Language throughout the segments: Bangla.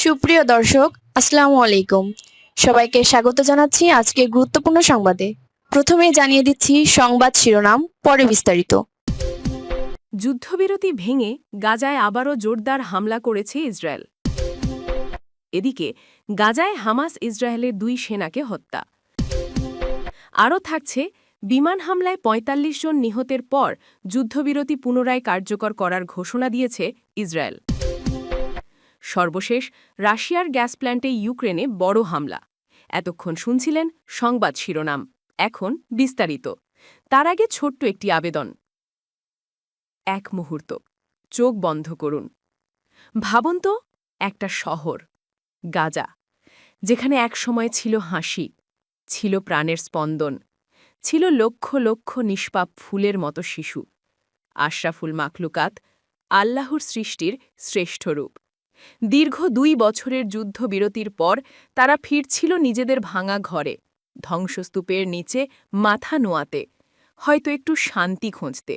সুপ্রিয় দর্শক, আসসালামু আলাইকুম। সবাইকে স্বাগত জানাচ্ছি আজকে গুরুত্বপূর্ণ সংবাদে। প্রথমেই জানিয়ে দিচ্ছি সংবাদ শিরোনাম, পরে বিস্তারিত। যুদ্ধবিরতি ভেঙে গাজায় আবারও জোরদার হামলা করেছে ইসরায়েল। এদিকে গাজায় হামাস ইসরায়েলের 2 সেনাকে হত্যা। আরও থাকছে বিমান হামলায় ৪৫ জন নিহতের পর যুদ্ধবিরতি পুনরায় কার্যকর করার ঘোষণা দিয়েছে ইসরায়েল। সর্বশেষ রাশিয়ার গ্যাস প্ল্যান্টে ইউক্রেনে বড় হামলা। এতক্ষণ শুনছিলেন সংবাদ শিরোনাম, এখন বিস্তারিত। তার আগে ছোট্ট একটি আবেদন। এক মুহূর্ত চোখ বন্ধ করুন। ভাবুন তো, একটা শহর গাজা, যেখানে এক সময় ছিল হাসি, ছিল প্রাণের স্পন্দন, ছিল লক্ষ লক্ষ নিষ্পাপ ফুলের মতো শিশু, আশরাফুল মাখলুকাত, আল্লাহর সৃষ্টির শ্রেষ্ঠ রূপ। দীর্ঘ 2 বছরের যুদ্ধবিরতির পর তারা ফিরছিল নিজেদের ভাঙা ঘরে, ধ্বংসস্তূপের নিচে মাথা নোয়াতে, হয়তো একটু শান্তি খুঁজতে।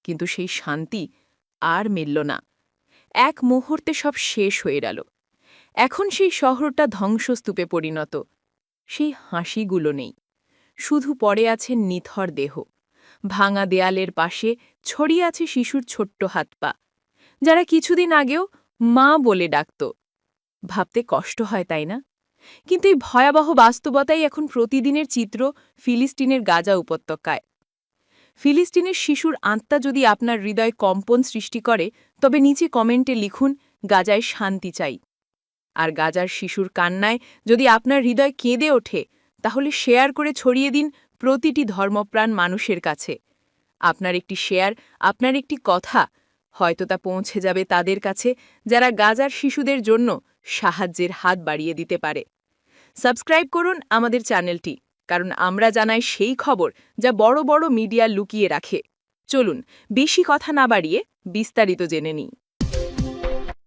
কিন্তু সেই শান্তি আর মিলল না। এক মুহূর্তে সব শেষ হয়ে গেল। এখন সেই শহরটা ধ্বংসস্তূপে পরিণত। সেই হাসিগুলো নেই, শুধু পড়ে আছে নিথর দেহ। ভাঙা দেয়ালের পাশে ছড়িয়ে আছে শিশুর ছোট্ট হাত পা, যারা কিছুদিন আগেও মা বলে ডাকত। ভাবতে কষ্ট হয়, তাই না? কিন্তু এই ভয়াবহ বাস্তবতাই এখন প্রতিদিনের চিত্র ফিলিস্তিনের গাজা উপত্যকায়। ফিলিস্তিনের শিশুর আত্মা যদি আপনার হৃদয় কম্পন সৃষ্টি করে, তবে নিচে কমেন্টে লিখুন, গাজায় শান্তি চাই। আর গাজার শিশুর কান্নায় যদি আপনার হৃদয় কেঁদে ওঠে, তাহলে শেয়ার করে ছড়িয়ে দিন প্রতিটি ধর্মপ্রাণ মানুষের কাছে। আপনার একটি শেয়ার, আপনার একটি কথা, হয়তো তা পৌঁছে যাবে তাদের কাছে যারা গাজার শিশুদের জন্য সাহায্যের হাত বাড়িয়ে দিতে পারে। সাবস্ক্রাইব করুন আমাদের চ্যানেলটি, কারণ আমরা জানাই সেই খবর যা বড় বড় মিডিয়া লুকিয়ে রাখে। চলুন বেশি কথা না বাড়িয়ে বিস্তারিত জেনে নিই।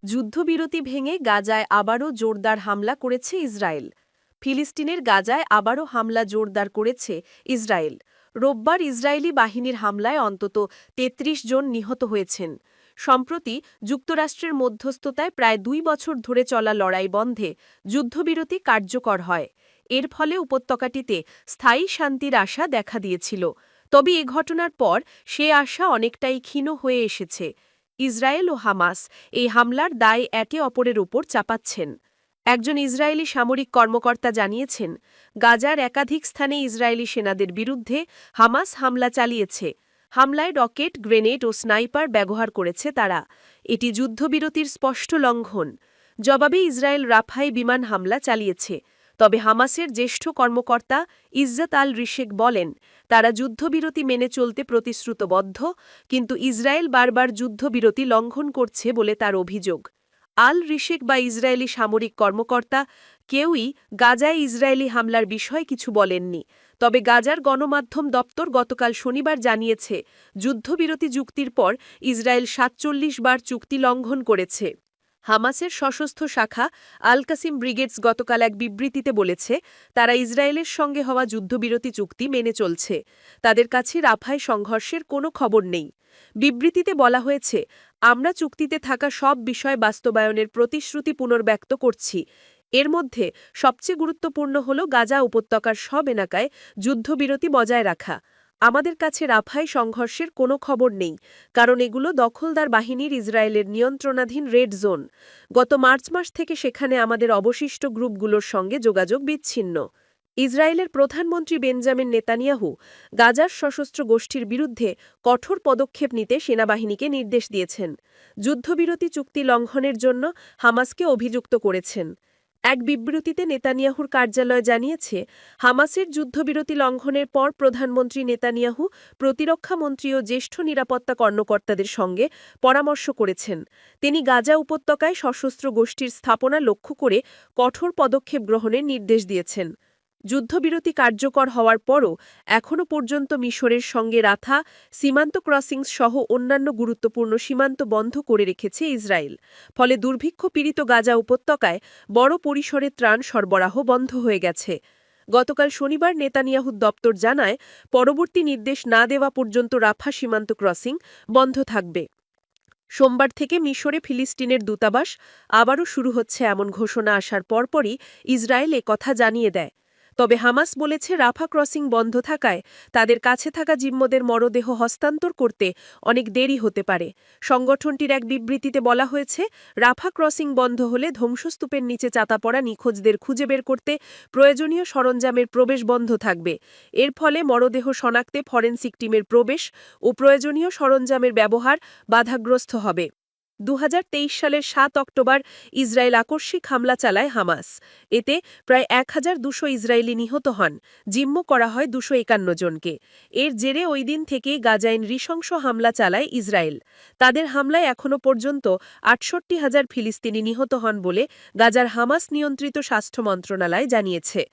যুদ্ধবিরতি ভেঙে গাজায় আবারও জোরদার হামলা করেছে ইসরায়েল। ফিলিস্তিনের গাজায় আবারও হামলা জোরদার করেছে ইসরায়েল। রোববার ইসরায়েলি বাহিনীর হামলায় অন্তত ৩৩ জন নিহত হয়েছেন। সম্প্রতি যুক্তরাষ্ট্রের মধ্যস্থতায় প্রায় 2 বছর ধরে চলা লড়াই বন্ধে যুদ্ধবিরতি কার্যকর হয়। এর ফলে উপত্যকাটিতে স্থায়ী শান্তির আশা দেখা দিয়েছিল। তবে এ ঘটনার পর সে আশা অনেকটাই ক্ষীণ হয়ে এসেছে। ইসরায়েল ও হামাস এই হামলার দায় একে অপরের উপর চাপাচ্ছেন। একজন ইসরায়েলি সামরিক কর্মকর্তা জানিয়েছেন, গাজার একাধিক স্থানে ইসরায়েলি সেনাদের বিরুদ্ধে হামাস হামলা চালিয়েছে। হামলায় রকেট, গ্রেনেড ও স্নাইপার ব্যবহার করেছে তারা। এটি যুদ্ধবিরতির স্পষ্ট লঙ্ঘন। জবাবে ইসরায়েল রাফায় বিমান হামলা চালিয়েছে। তবে হামাসের জ্যেষ্ঠ কর্মকর্তা ইজ্জত আল রিশেক বলেন, তারা যুদ্ধবিরতি মেনে চলতে প্রতিশ্রুতবদ্ধ, কিন্তু ইসরায়েল বারবার যুদ্ধবিরতি লঙ্ঘন করছে বলে তার অভিযোগ। আল রিশেক বা ইসরায়েলি সামরিক কর্মকর্তা কেউই গাজায় ইসরায়েলি হামলার বিষয়ে কিছু বলেননি। তবে গাজার গণমাধ্যম দপ্তর গতকাল শনিবার জানিয়েছে, যুদ্ধবিরতি চুক্তির পর ইসরায়েল ৪৭ বার চুক্তি লঙ্ঘন করেছে। হামাসের সশস্ত্র শাখা আল কাসিম ব্রিগেডস গতকাল এক বিবৃতিতে বলেছে, তারা ইসরায়েলের সঙ্গে হওয়া যুদ্ধবিরতি চুক্তি মেনে চলছে। তাদের কাছে রাফায় সংঘর্ষের কোনো খবর নেই। বিবৃতিতে বলা হয়েছে, আমরা চুক্তিতে থাকা সব বিষয় বাস্তবায়নের প্রতিশ্রুতি পুনর্ব্যক্ত করছি। এর মধ্যে সবচেয়ে গুরুত্বপূর্ণ হল গাজা উপত্যকার সব এলাকায় যুদ্ধবিরতি বজায় রাখা। আমাদের কাছে রাফায় সংঘর্ষের কোনো খবর নেই, কারণ এগুলো দখলদার বাহিনীর ইসরায়েলের নিয়ন্ত্রণাধীন রেড জোন। গত মার্চ মাস থেকে সেখানে আমাদের অবশিষ্ট গ্রুপগুলোর সঙ্গে যোগাযোগ বিচ্ছিন্ন। ইসরায়েলের প্রধানমন্ত্রী বেঞ্জামিন নেতানিয়াহু গাজার সশস্ত্র গোষ্ঠীর বিরুদ্ধে কঠোর পদক্ষেপ নিতে সেনাবাহিনীকে নির্দেশ দিয়েছেন। যুদ্ধবিরতি চুক্তি লঙ্ঘনের জন্য হামাসকে অভিযুক্ত করেছেন। এক বিবৃতিতে নেতানিয়াহুর কার্যালয় জানিয়েছে, হামাসের যুদ্ধবিরতি লঙ্ঘনের পর প্রধানমন্ত্রী নেতানিয়াহু প্রতিরক্ষা মন্ত্রী ও জ্যেষ্ঠ নিরাপত্তা কর্মকর্তাদের সঙ্গে পরামর্শ করেছেন। তিনি গাজা উপত্যকায় সশস্ত্র গোষ্ঠীর স্থাপনা লক্ষ্য করে কঠোর পদক্ষেপ গ্রহণের নির্দেশ দিয়েছেন। যুদ্ধবিরতি কার্যকর হওয়ার পরও এখনও পর্যন্ত মিশরের সঙ্গে রাফা, সীমান্ত ক্রসিংস সহ অন্যান্য গুরুত্বপূর্ণ সীমান্ত বন্ধ করে রেখেছে ইসরায়েল। ফলে দুর্ভিক্ষ পীড়িত গাজা উপত্যকায় বড় পরিসরে ত্রাণ সরবরাহ বন্ধ হয়ে গেছে। গতকাল শনিবার নেতানিয়াহুর দপ্তর জানায়, পরবর্তী নির্দেশ না দেওয়া পর্যন্ত রাফা সীমান্ত ক্রসিং বন্ধ থাকবে। সোমবার থেকে মিশরে ফিলিস্তিনের দূতাবাস আবারও শুরু হচ্ছে এমন ঘোষণা আসার পরপরই ইসরায়েল কথা জানিয়ে দেয়। তবে হামাস বলেছে রাফা ক্রসিং বন্ধ থাকায় তাদের কাছে থাকা জিম্মদের মরদেহ হস্তান্তর করতে অনেক দেরি হতে পারে। সংগঠনটির এক বিবৃতিতে বলা হয়েছে, রাফা ক্রসিং বন্ধ হলে ধ্বংসস্তূপের নিচে চাপা পড়া নিখোঁজদের খুঁজে বের করতে প্রয়োজনীয় সরঞ্জামের প্রবেশ বন্ধ থাকবে। এর ফলে মরদেহ শনাক্তে ফরেনসিক টিমের প্রবেশ ও প্রয়োজনীয় সরঞ্জামের ব্যবহার বাধাগ্রস্ত হবে। 2023 সালের 7 অক্টোবর ইসরায়েল আকস্মিক হামলা চালায় হামাস। এতে প্রায় 1200 ইসরায়েলি নিহত হন, জিম্ম করা হয় 251 জনকে। এর জেরে ওই দিন থেকেই গাজায় নৃশংস হামলা চালায় ইসরায়েল। তাদের হামলায় এখনও পর্যন্ত 68,000 ফিলিস্তিনি নিহত হন বলে গাজার হামাস নিয়ন্ত্রিত স্বাস্থ্য মন্ত্রণালয় জানিয়েছে।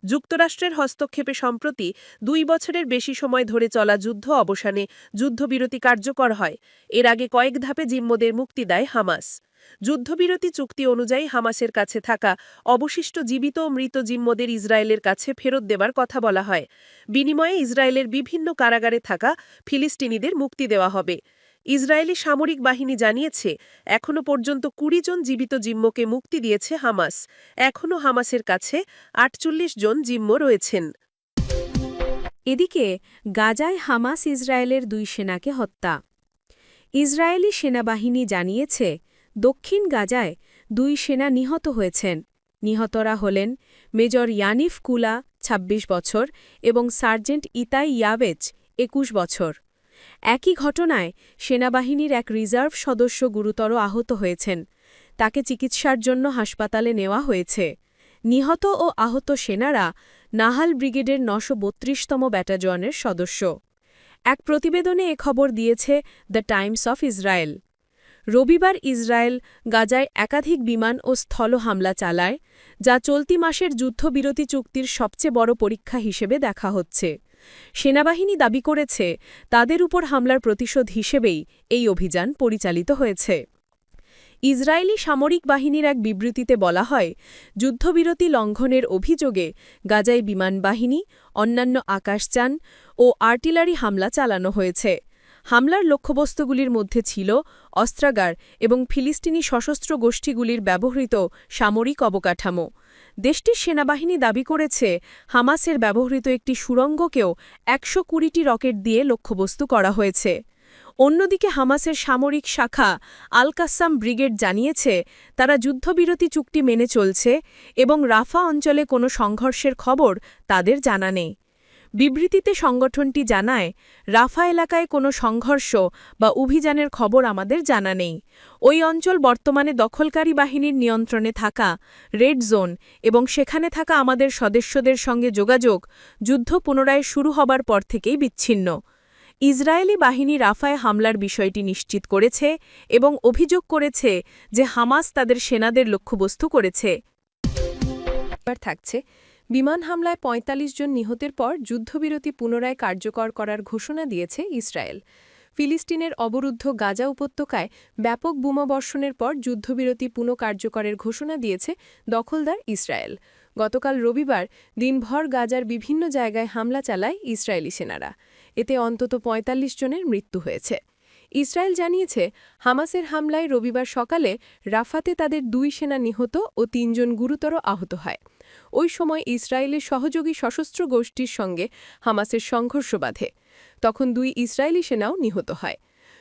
যুক্তরাষ্ট্রের হস্তক্ষেপে সম্প্রতি 2 বছরের বেশি সময় ধরে চলা যুদ্ধ অবসানে যুদ্ধবিরতি কার্যকর হয়। এর আগে কয়েক ধাপে জিম্মদের মুক্তি দেয় হামাস। যুদ্ধবিরতি চুক্তি অনুযায়ী হামাসের কাছে থাকা অবশিষ্ট জীবিত ও মৃত জিম্মদের ইসরায়েলের কাছে ফেরত দেবার কথা বলা হয়। বিনিময়ে ইসরায়েলের বিভিন্ন কারাগারে থাকা ফিলিস্তিনিদের মুক্তি দেওয়া হবে। ইসরায়েলি সামরিক বাহিনী জানিয়েছে, এখনও পর্যন্ত 20 জন জীবিত জিম্মকে মুক্তি দিয়েছে হামাস। এখনও হামাসের কাছে 48 জন জিম্ম রয়েছেন। এদিকে গাজায় হামাস ইসরায়েলের 2 সেনাকে হত্যা। ইসরায়েলি সেনাবাহিনী জানিয়েছে, দক্ষিণ গাজায় 2 সেনা নিহত হয়েছেন। নিহতরা হলেন মেজর ইয়ানিফ কুলা 26 বছর এবং সার্জেন্ট ইতাই ইয়াবেচ 21 বছর। একই ঘটনায় সেনাবাহিনীর এক রিজার্ভ সদস্য গুরুতর আহত হয়েছেন। তাকে চিকিৎসার জন্য হাসপাতালে নেওয়া হয়েছে। নিহত ও আহত সেনারা নাহাল ব্রিগেডের 932তম ব্যাটালিয়নের সদস্য। এক প্রতিবেদনে এ খবর দিয়েছে দ্য টাইমস অফ ইসরায়েল। রবিবার ইসরায়েল গাজায় একাধিক বিমান ও স্থল হামলা চালায়, যা চলতি মাসের যুদ্ধবিরতি চুক্তির সবচেয়ে বড় পরীক্ষা হিসেবে দেখা হচ্ছে। সেনাবাহিনী দাবি করেছে, তাদের উপর হামলার প্রতিশোধ হিসেবেই এই অভিযান পরিচালিত হয়েছে। ইসরায়েলি সামরিক বাহিনীর এক বিবৃতিতে বলা হয়, যুদ্ধবিরতি লঙ্ঘনের অভিযোগে গাজায় বিমানবাহিনী, অন্যান্য আকাশযান ও আর্টিলারি হামলা চালানো হয়েছে। হামলার লক্ষ্যবস্তুগুলির মধ্যে ছিল অস্ত্রাগার এবং ফিলিস্তিনি সশস্ত্র গোষ্ঠীগুলির ব্যবহৃত সামরিক অবকাঠামো। দেশটির সেনাবাহিনী দাবি করেছে, হামাসের ব্যবহৃত একটি সুড়ঙ্গকেও 120টি রকেট দিয়ে লক্ষ্যবস্তু করা হয়েছে। অন্যদিকে হামাসের সামরিক শাখা আল কাসাম ব্রিগেড জানিয়েছে, তারা যুদ্ধবিরতি চুক্তি মেনে চলছে এবং রাফা অঞ্চলে কোনো সংঘর্ষের খবর তাদের জানা নেই। বিবৃতিতে সংগঠনটি জানায়, রাফা এলাকায় কোনো সংঘর্ষ বা অভিযানের খবর আমাদের জানা নেই। ওই অঞ্চল বর্তমানে দখলকারী বাহিনীর নিয়ন্ত্রণে থাকা রেড জোন এবং সেখানে থাকা আমাদের সদস্যদের সঙ্গে যোগাযোগ যুদ্ধ পুনরায় শুরু হবার পর থেকেই বিচ্ছিন্ন। ইসরায়েলি বাহিনী রাফায় হামলার বিষয়টি নিশ্চিত করেছে এবং অভিযোগ করেছে যে হামাস তাদের সেনাদের লক্ষ্যবস্তু করেছে। থাকছে বিমান হামলায় ৪৫ জন নিহতের পর যুদ্ধবিরতি পুনরায় কার্যকর করার ঘোষণা দিয়েছে ইসরায়েল। ফিলিস্তিনের অবরুদ্ধ গাজা উপত্যকায় ব্যাপক বোমাবর্ষণের পর যুদ্ধবিরতি পুনঃকার্যকরের ঘোষণা দিয়েছে দখলদার ইসরায়েল। গতকাল রবিবার দিনভর গাজার বিভিন্ন জায়গায় হামলা চালায় ইসরায়েলি সেনারা। এতে অন্তত ৪৫ জনের মৃত্যু হয়েছে। ইসরায়েল জানিয়েছে, হামাসের হামলায় রবিবার সকালে রাফাতে তাদের 2 সেনা নিহত ও 3 জন গুরুতর আহত হয়। ওই সময় ইসরায়েলের সহযোগী সশস্ত্র গোষ্ঠীর সঙ্গে হামাসের সংঘর্ষ বাধে। তখন 2 ইসরায়েলি সেনাও নিহত হয়।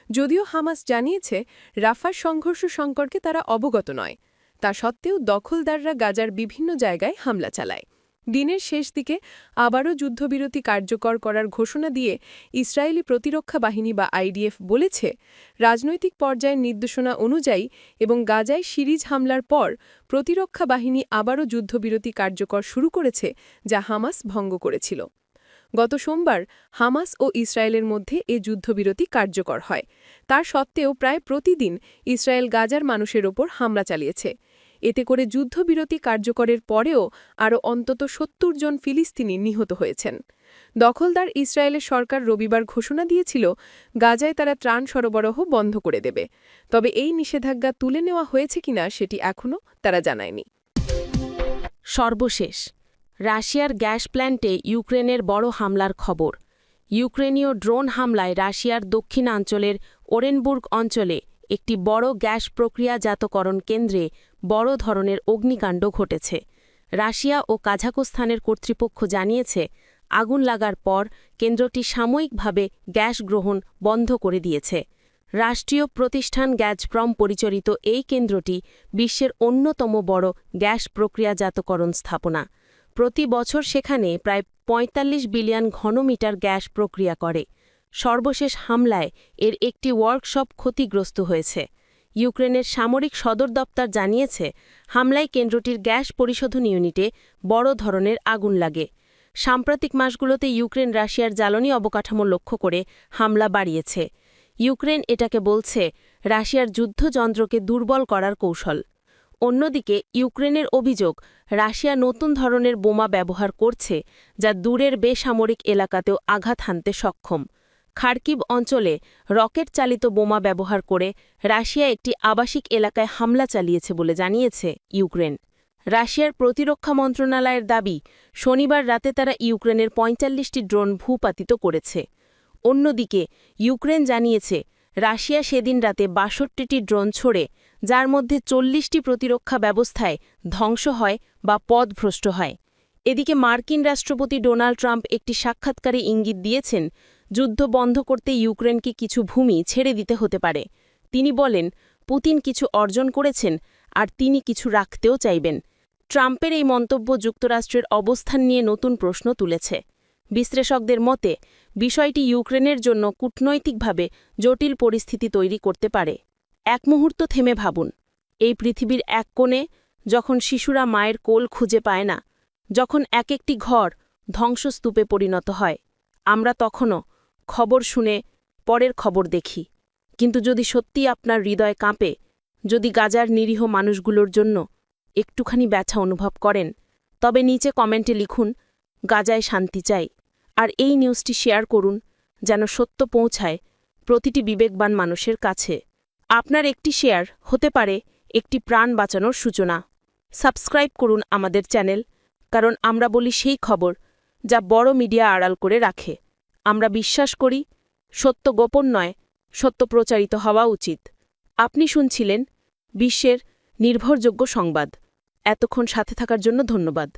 যদিও হামাস জানিয়েছে, রাফার সংঘর্ষ সম্পর্কে তারা অবগত নয়। তা সত্ত্বেও দখলদাররা গাজার বিভিন্ন জায়গায় হামলা চালায়। দিনের শেষ দিকে আবারও যুদ্ধবিরতি কার্যকর করার ঘোষণা দিয়ে ইসরায়েলি প্রতিরক্ষা বাহিনী বা আইডিএফ বলেছে, রাজনৈতিক পর্যায়ের নির্দেশনা অনুযায়ী এবং গাজায় সিরিজ হামলার পর প্রতিরক্ষা বাহিনী আবারও যুদ্ধবিরতি কার্যকর শুরু করেছে, যা হামাস ভঙ্গ করেছিল। গত সোমবার হামাস ও ইসরায়েলের মধ্যে এ যুদ্ধবিরতি কার্যকর হয়। তার সত্ত্বেও প্রায় প্রতিদিন ইসরায়েল গাজার মানুষের ওপর হামলা চালিয়েছে। এতে করে যুদ্ধবিরতি কার্যকরের পরেও আরও অন্তত ৭০ জন ফিলিস্তিনি নিহত হয়েছেন। দখলদার ইসরায়েলের সরকার রবিবার ঘোষণা দিয়েছিল, গাজায় তারা ত্রাণ সরবরাহ বন্ধ করে দেবে। তবে এই নিষেধাজ্ঞা তুলে নেওয়া হয়েছে কিনা সেটি এখনও তারা জানায়নি। সর্বশেষ রাশিয়ার গ্যাস প্ল্যান্টে ইউক্রেনের বড় হামলার খবর। ইউক্রেনীয় ড্রোন হামলায় রাশিয়ার দক্ষিণাঞ্চলের ওরেনবুর্গ অঞ্চলে একটি বড় গ্যাস প্রক্রিয়াজাতকরণ কেন্দ্রে বড় ধরনের অগ্নিকাণ্ড ঘটেছে। রাশিয়া ও কাজাখস্তানের কর্তৃপক্ষ জানিয়েছে, আগুন লাগার পর কেন্দ্রটি সাময়িকভাবে গ্যাস গ্রহণ বন্ধ করে দিয়েছে। রাষ্ট্রীয় প্রতিষ্ঠান গ্যাজপ্রম পরিচালিত এই কেন্দ্রটি বিশ্বের অন্যতম বড় গ্যাস প্রক্রিয়াজাতকরণ স্থাপনা। প্রতি বছর সেখানে প্রায় ৪৫ বিলিয়ন ঘনমিটার গ্যাস প্রক্রিয়া করে। সর্বশেষ হামলায় এর একটি ওয়ার্কশপ ক্ষতিগ্রস্ত হয়েছে। ইউক্রেনের সামরিক সদর দপ্তর জানিয়েছে, হামলায় কেন্দ্রটির গ্যাস পরিশোধন ইউনিটে বড় ধরনের আগুন লাগে। সাম্প্রতিক মাসগুলোতে ইউক্রেন রাশিয়ার জ্বালানি অবকাঠামো লক্ষ্য করে হামলা বাড়িয়েছে। ইউক্রেন এটাকে বলছে রাশিয়ার যুদ্ধযন্ত্রকে দুর্বল করার কৌশল। অন্যদিকে ইউক্রেনের অভিযোগ, রাশিয়া নতুন ধরনের বোমা ব্যবহার করছে, যা দূরের বেসামরিক এলাকাতেও আঘাত হানতে সক্ষম। খার্কিভ অঞ্চলে রকেট চালিত বোমা ব্যবহার করে রাশিয়া একটি আবাসিক এলাকায় হামলা চালিয়েছে বলে জানিয়েছে ইউক্রেন। রাশিয়ার প্রতিরক্ষা মন্ত্রণালয়ের দাবি, শনিবার রাতে তারা ইউক্রেনের ৪৫টি ড্রোন ভূপাতিত করেছে। অন্যদিকে ইউক্রেন জানিয়েছে, রাশিয়া সেদিন রাতে ৬২টি ড্রোন ছোড়ে, যার মধ্যে ৪০টি প্রতিরক্ষা ব্যবস্থায় ধ্বংস হয় বা পথভ্রষ্ট হয়। এদিকে মার্কিন রাষ্ট্রপতি ডোনাল্ড ট্রাম্প একটি সাক্ষাৎকারে ইঙ্গিত দিয়েছেন, যুদ্ধ বন্ধ করতে ইউক্রেনকে কিছু ভূমি ছেড়ে দিতে হতে পারে। তিনি বলেন, পুতিন কিছু অর্জন করেছেন আর তিনি কিছু রাখতেও চাইবেন। ট্রাম্পের এই মন্তব্য যুক্তরাষ্ট্রের অবস্থান নিয়ে নতুন প্রশ্ন তুলেছে। বিশ্লেষকদের মতে, বিষয়টি ইউক্রেনের জন্য কূটনৈতিকভাবে জটিল পরিস্থিতি তৈরি করতে পারে। এক মুহূর্ত থেমে ভাবুন, এই পৃথিবীর এক কোণে যখন শিশুরা মায়ের কোল খুঁজে পায় না, যখন এক একটি ঘর ধ্বংসস্তূপে পরিণত হয়, আমরা তখনও খবর শুনে পরের খবর দেখি। কিন্তু যদি সত্যি আপনার হৃদয় কাঁপে, যদি গাজার নিরীহ মানুষগুলোর জন্য একটুখানি ব্যথা অনুভব করেন, তবে নিচে কমেন্টে লিখুন, গাজায় শান্তি চাই। আর এই নিউজটি শেয়ার করুন, যেন সত্য পৌঁছায় প্রতিটি বিবেকবান মানুষের কাছে। আপনার একটি শেয়ার হতে পারে একটি প্রাণ বাঁচানোর সূচনা। সাবস্ক্রাইব করুন আমাদের চ্যানেল, কারণ আমরা বলি সেই খবর যা বড় মিডিয়া আড়াল করে রাখে। আমরা বিশ্বাস করি, সত্য গোপন নয়, সত্য প্রচারিত হওয়া উচিত। আপনি শুনছিলেন বিশ্বের নির্ভরযোগ্য সংবাদ। এতক্ষণ সাথে থাকার জন্য ধন্যবাদ।